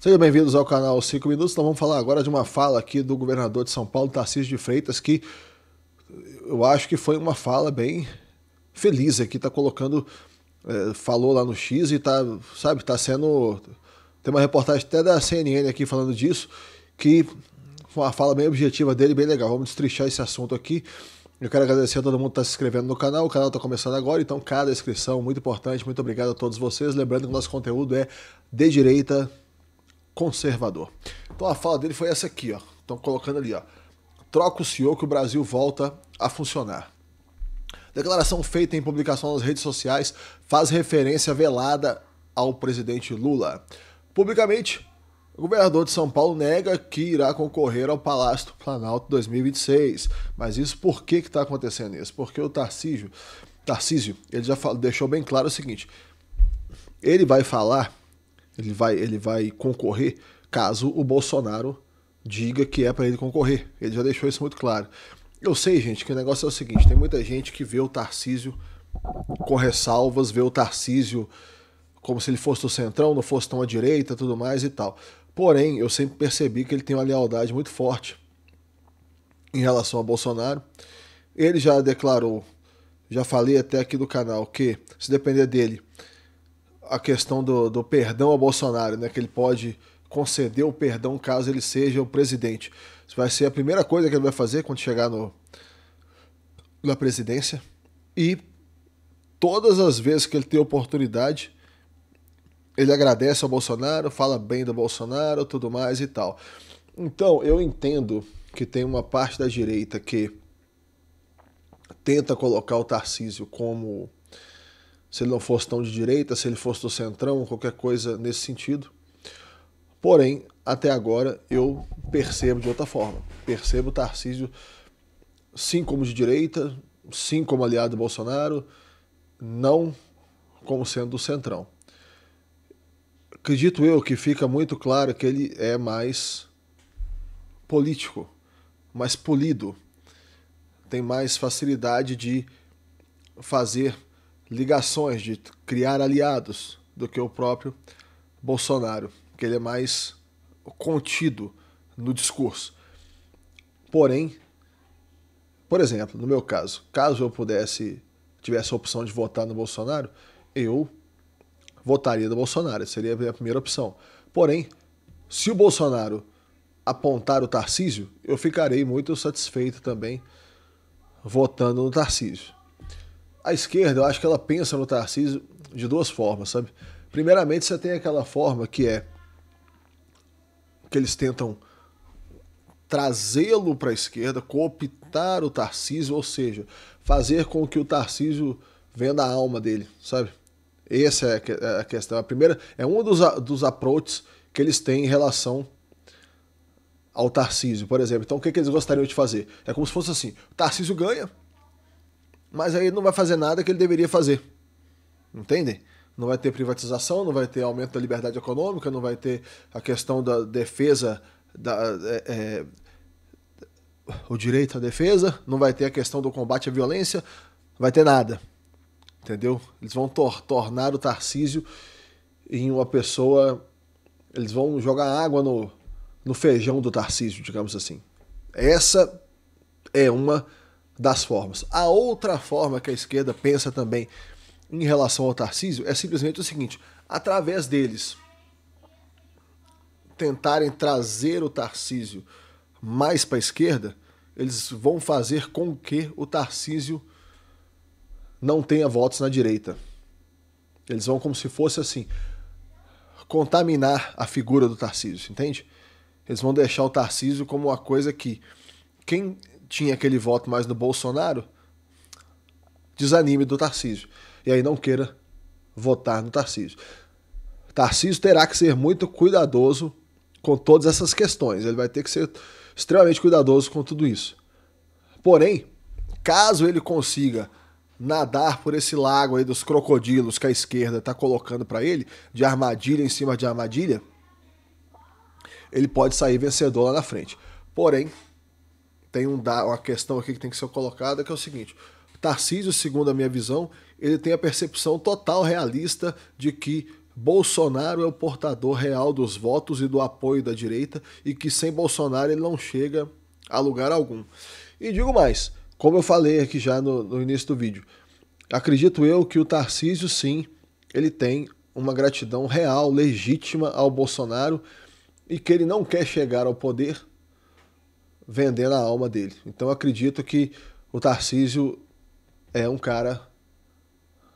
Sejam bem-vindos ao canal 5 Minutos. Então vamos falar agora de uma fala aqui do governador de São Paulo, Tarcísio de Freitas, que eu acho que foi uma fala bem feliz aqui, tá colocando, falou lá no X e tá, sabe, tá sendo, tem uma reportagem até da CNN aqui falando disso, que foi uma fala bem objetiva dele, bem legal. Vamos destrinchar esse assunto aqui. Eu quero agradecer a todo mundo que está se inscrevendo no canal. O canal está começando agora, então cada inscrição, muito importante. Muito obrigado a todos vocês. Lembrando que o nosso conteúdo é de direita, conservador. Então a fala dele foi essa aqui, ó. Estão colocando ali, ó. Troca o senhor que o Brasil volta a funcionar. Declaração feita em publicação nas redes sociais faz referência velada ao presidente Lula. Publicamente, o governador de São Paulo nega que irá concorrer ao Palácio do Planalto 2026. Mas isso por que está acontecendo isso? Porque o Tarcísio, ele já deixou bem claro o seguinte: ele vai falar, ele vai concorrer caso o Bolsonaro diga que é para ele concorrer. Ele já deixou isso muito claro. Eu sei, gente, que o negócio é o seguinte: tem muita gente que vê o Tarcísio com ressalvas, vê o Tarcísio como se ele fosse do centrão, não fosse tão à direita, tudo mais e tal. Porém, eu sempre percebi que ele tem uma lealdade muito forte em relação ao Bolsonaro. Ele já declarou, já falei até aqui do canal, que se depender dele, a questão do perdão ao Bolsonaro, né, que ele pode conceder o perdão caso ele seja o presidente. Isso vai ser a primeira coisa que ele vai fazer quando chegar na presidência. E todas as vezes que ele tem oportunidade, ele agradece ao Bolsonaro, fala bem do Bolsonaro, tudo mais e tal. Então, eu entendo que tem uma parte da direita que tenta colocar o Tarcísio como se ele não fosse tão de direita, se ele fosse do centrão, qualquer coisa nesse sentido. Porém, até agora, eu percebo de outra forma. Percebo o Tarcísio, sim, como de direita, sim, como aliado do Bolsonaro, não como sendo do centrão. Acredito eu que fica muito claro que ele é mais político, mais polido, tem mais facilidade de fazer ligações, de criar aliados do que o próprio Bolsonaro, que ele é mais contido no discurso. Porém, por exemplo, no meu caso, caso eu tivesse a opção de votar no Bolsonaro, eu votaria no Bolsonaro, seria a minha primeira opção. Porém, se o Bolsonaro apontar o Tarcísio, eu ficarei muito satisfeito também votando no Tarcísio. A esquerda, eu acho que ela pensa no Tarcísio de duas formas, sabe? Primeiramente, você tem aquela forma que é que eles tentam trazê-lo para a esquerda, cooptar o Tarcísio, ou seja, fazer com que o Tarcísio venda a alma dele, sabe? Essa é a questão. A primeira é um dos approaches que eles têm em relação ao Tarcísio, por exemplo. Então, o que eles gostariam de fazer? É como se fosse assim: o Tarcísio ganha, mas aí ele não vai fazer nada que ele deveria fazer. Entendem? Não vai ter privatização, não vai ter aumento da liberdade econômica, não vai ter a questão da defesa, o direito à defesa, não vai ter a questão do combate à violência, não vai ter nada. Entendeu? Eles vão tornar o Tarcísio em uma pessoa. Eles vão jogar água no feijão do Tarcísio, digamos assim. Essa é uma das formas. A outra forma que a esquerda pensa também em relação ao Tarcísio é simplesmente o seguinte: através deles tentarem trazer o Tarcísio mais para a esquerda, eles vão fazer com que o Tarcísio não tenha votos na direita. Eles vão, como se fosse assim, contaminar a figura do Tarcísio, entende? Eles vão deixar o Tarcísio como uma coisa que quem tinha aquele voto mais no Bolsonaro desanime do Tarcísio e aí não queira votar no Tarcísio. Tarcísio terá que ser muito cuidadoso com todas essas questões. Ele vai ter que ser extremamente cuidadoso com tudo isso. Porém, caso ele consiga nadar por esse lago aí dos crocodilos que a esquerda está colocando para ele, de armadilha em cima de armadilha, ele pode sair vencedor lá na frente. Porém, tem uma questão aqui que tem que ser colocada, que é o seguinte: Tarcísio, segundo a minha visão, ele tem a percepção total realista de que Bolsonaro é o portador real dos votos e do apoio da direita e que sem Bolsonaro ele não chega a lugar algum. E digo mais, como eu falei aqui já no início do vídeo, acredito eu que o Tarcísio, sim, ele tem uma gratidão real, legítima ao Bolsonaro e que ele não quer chegar ao poder vendendo a alma dele. Então eu acredito que o Tarcísio é um cara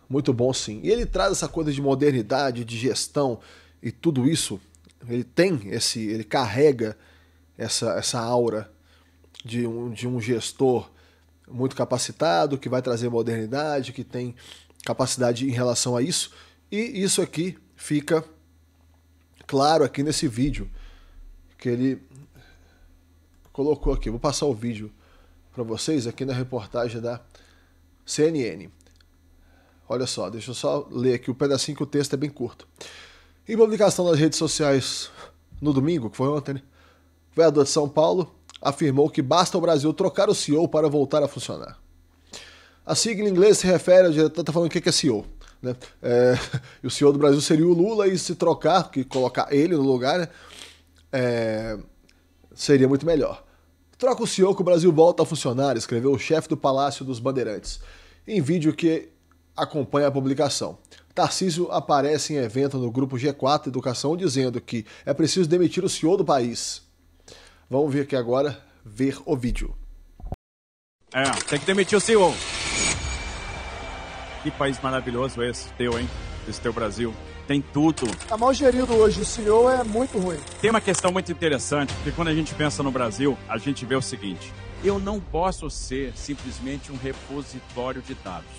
muito bom, sim. E ele traz essa coisa de modernidade, de gestão e tudo isso. Ele carrega essa aura de um gestor muito capacitado, que vai trazer modernidade, que tem capacidade em relação a isso. E isso aqui fica claro aqui nesse vídeo que ele colocou aqui. Vou passar o vídeo para vocês aqui na reportagem da CNN. Olha só, deixa eu só ler aqui o pedacinho que o texto é bem curto. Em publicação nas redes sociais no domingo, que foi ontem, né? O vereador de São Paulo afirmou que basta o Brasil trocar o CEO para voltar a funcionar. A sigla em inglês se refere, o diretor está falando o que é CEO. Né? E o CEO do Brasil seria o Lula, e se trocar, que colocar ele no lugar, né? Seria muito melhor. Troca o CEO que o Brasil volta a funcionar, escreveu o chefe do Palácio dos Bandeirantes, em vídeo que acompanha a publicação. Tarcísio aparece em evento no grupo G4 Educação dizendo que é preciso demitir o CEO do país. Vamos ver aqui agora, ver o vídeo. Tem que demitir o CEO. Que país maravilhoso esse teu, hein? Esse teu Brasil. Tem tudo. Tá mal gerido hoje, o CEO é muito ruim. Tem uma questão muito interessante, porque quando a gente pensa no Brasil, a gente vê o seguinte: eu não posso ser simplesmente um repositório de dados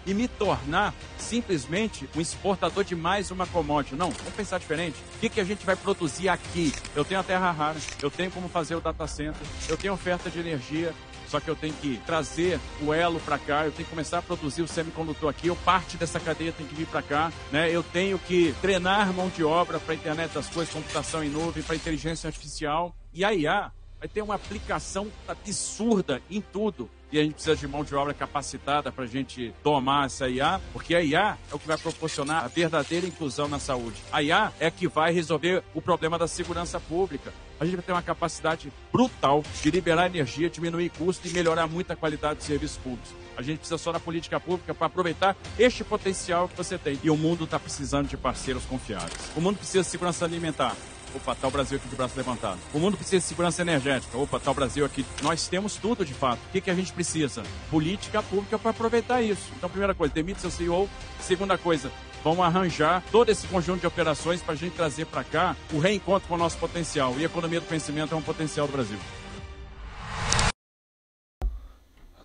e me tornar simplesmente um exportador de mais uma commodity. Não, vamos pensar diferente. O que a gente vai produzir aqui? Eu tenho a terra rara, eu tenho como fazer o data center, eu tenho oferta de energia, só que eu tenho que trazer o elo para cá, eu tenho que começar a produzir o semicondutor aqui, eu parte dessa cadeia tem que vir para cá, né? Eu tenho que treinar mão de obra para a internet das coisas, computação em nuvem, para inteligência artificial. E a IA vai ter uma aplicação absurda em tudo. E a gente precisa de mão de obra capacitada para a gente tomar essa IA, porque a IA é o que vai proporcionar a verdadeira inclusão na saúde. A IA é que vai resolver o problema da segurança pública. A gente vai ter uma capacidade brutal de liberar energia, diminuir custo e melhorar muito a qualidade dos serviços públicos. A gente precisa só da política pública para aproveitar este potencial que você tem. E o mundo está precisando de parceiros confiáveis. O mundo precisa de segurança alimentar. Opa, tá o Brasil aqui de braço levantado. O mundo precisa de segurança energética. Opa, tá o Brasil aqui. Nós temos tudo, de fato. O que a gente precisa? Política pública para aproveitar isso. Então, primeira coisa, demite seu CEO. Segunda coisa, vamos arranjar todo esse conjunto de operações para a gente trazer para cá o reencontro com o nosso potencial. E a economia do conhecimento é um potencial do Brasil.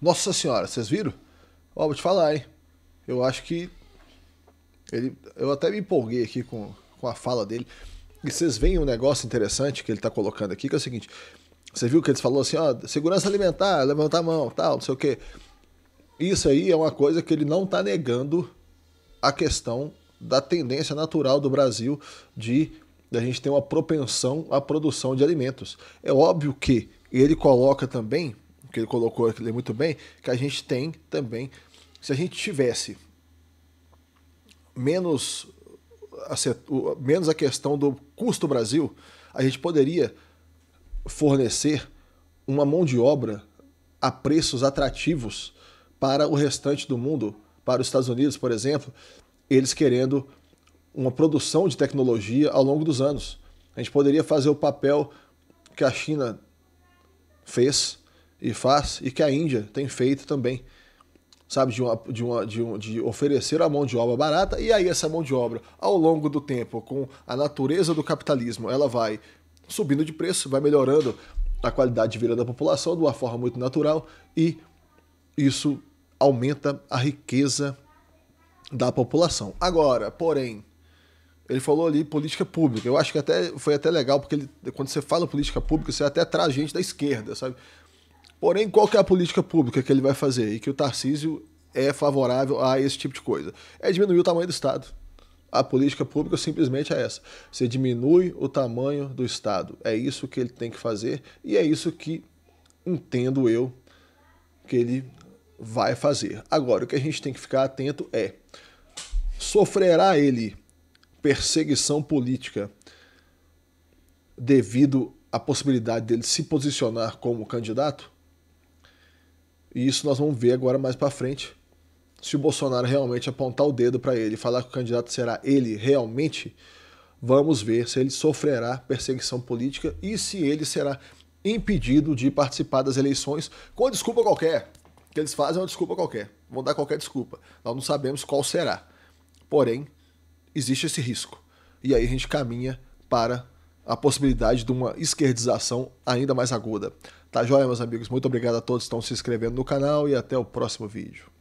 Nossa senhora, vocês viram? Ó, vou te falar, hein? Eu acho que eu até me empolguei aqui com a fala dele. E vocês veem um negócio interessante que ele está colocando aqui, que é o seguinte: você viu que ele falou assim, ó, segurança alimentar, levantar a mão, tal, não sei o quê. Isso aí é uma coisa que ele não está negando a questão da tendência natural do Brasil de a gente ter uma propensão à produção de alimentos. É óbvio que ele coloca também, que ele colocou aqui muito bem, que a gente tem também, se a gente tivesse menos a questão do custo Brasil, a gente poderia fornecer uma mão de obra a preços atrativos para o restante do mundo, para os Estados Unidos, por exemplo, eles querendo uma produção de tecnologia ao longo dos anos. A gente poderia fazer o papel que a China fez e faz e que a Índia tem feito também, sabe, de oferecer a mão de obra barata, e aí essa mão de obra, ao longo do tempo, com a natureza do capitalismo, ela vai subindo de preço, vai melhorando a qualidade de vida da população de uma forma muito natural, e isso aumenta a riqueza da população. Agora, porém, ele falou ali política pública. Eu acho que foi até legal, porque quando você fala política pública, você até traz gente da esquerda, sabe? Porém, qual que é a política pública que ele vai fazer? E que o Tarcísio é favorável a esse tipo de coisa? É diminuir o tamanho do Estado. A política pública simplesmente é essa. Você diminui o tamanho do Estado. É isso que ele tem que fazer e é isso que entendo eu que ele vai fazer. Agora, o que a gente tem que ficar atento é: sofrerá ele perseguição política devido à possibilidade dele se posicionar como candidato? E isso nós vamos ver agora mais para frente. Se o Bolsonaro realmente apontar o dedo para ele e falar que o candidato será ele realmente, vamos ver se ele sofrerá perseguição política e se ele será impedido de participar das eleições com desculpa qualquer. O que eles fazem é uma desculpa qualquer. Vão dar qualquer desculpa. Nós não sabemos qual será. Porém, existe esse risco. E aí a gente caminha para a possibilidade de uma esquerdização ainda mais aguda. Tá joia, meus amigos? Muito obrigado a todos que estão se inscrevendo no canal e até o próximo vídeo.